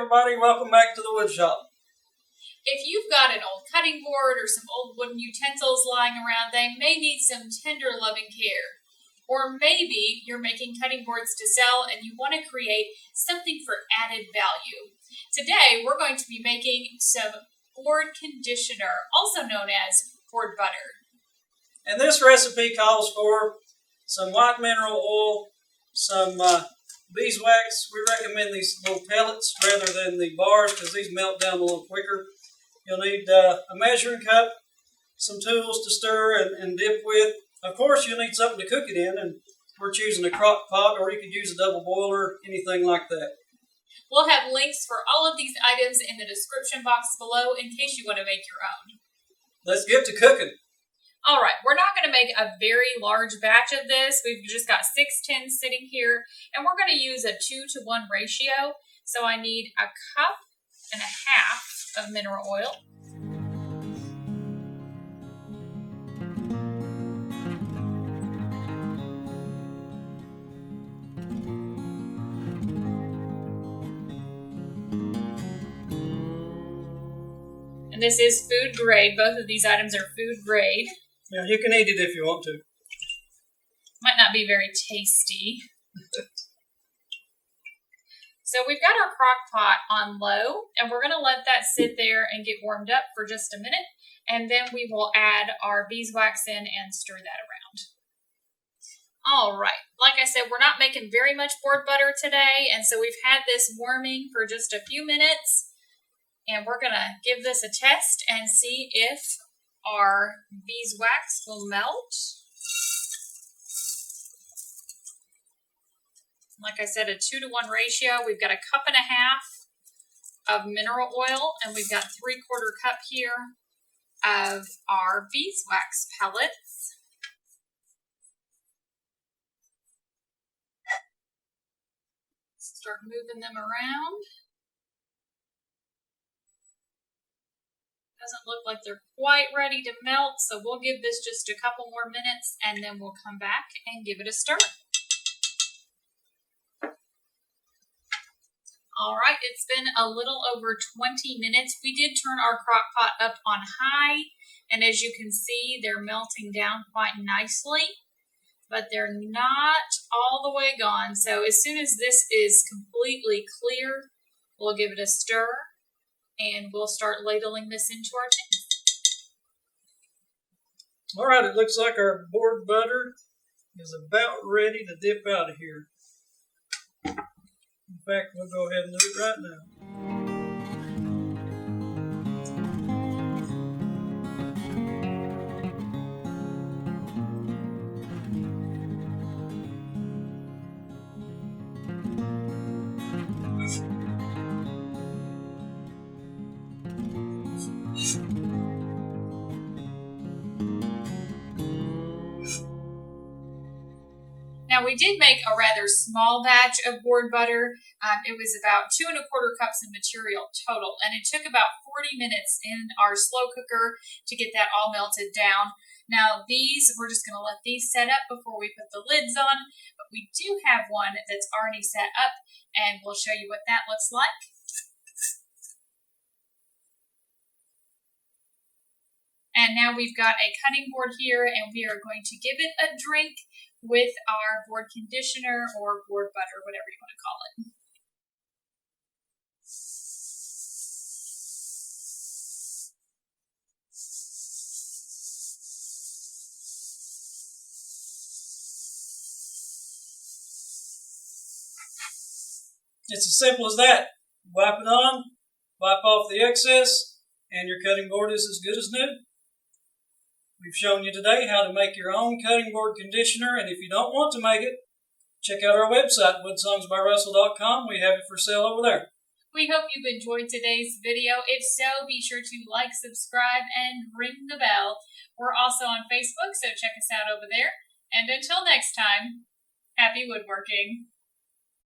everybody, welcome back to the wood shop. If you've got an old cutting board or some old wooden utensils lying around, they may need some tender, loving care. Or maybe you're making cutting boards to sell and you want to create something for added value. Today, we're going to be making some board conditioner, also known as board butter. And this recipe calls for some white mineral oil, some beeswax. We recommend these little pellets rather than the bars because these melt down a little quicker. You'll need a measuring cup, some tools to stir and dip with. Of course, you'll need something to cook it in, and we're choosing a crock pot, or you could use a double boiler, anything like that. We'll have links for all of these items in the description box below in case you want to make your own. Let's get to cooking. All right, we're not going to make a very large batch of this. We've just got 6 tins sitting here, and we're going to use a 2-to-1 ratio. So I need a cup and a half of mineral oil. And this is food grade. Both of these items are food grade. Yeah, you can eat it if you want to. Might not be very tasty. So we've got our crock pot on low, and we're going to let that sit there and get warmed up for just a minute, and then we will add our beeswax in and stir that around. All right, like I said, we're not making very much board butter today, and so we've had this warming for just a few minutes, and we're going to give this a test and see if our beeswax will melt. Like I said, a 2-to-1 ratio. We've got a cup and a half of mineral oil, and we've got 3/4 cup here of our beeswax pellets. Start moving them around. Doesn't look like they're quite ready to melt, so we'll give this just a couple more minutes, and then we'll come back and give it a stir. All right, it's been a little over 20 minutes. We did turn our crock pot up on high, and as you can see, they're melting down quite nicely, but they're not all the way gone. So as soon as this is completely clear, we'll give it a stir, and we'll start ladling this into our tins. All right, it looks like our board butter is about ready to dip out of here. In fact, we'll go ahead and do it right now. Now, we did make a rather small batch of board butter. It was about 2 1/4 cups of material total, and it took about 40 minutes in our slow cooker to get that all melted down. Now, we're just going to let these set up before we put the lids on, but we do have one that's already set up, and we'll show you what that looks like. And now we've got a cutting board here, and we are going to give it a drink with our board conditioner or board butter, whatever you want to call it. It's as simple as that. Wipe it on, wipe off the excess, and your cutting board is as good as new. We've shown you today how to make your own cutting board conditioner, and if you don't want to make it, check out our website, woodsongsbyrussell.com. We have it for sale over there. We hope you've enjoyed today's video. If so, be sure to like, subscribe, and ring the bell. We're also on Facebook, so check us out over there. And until next time, happy woodworking.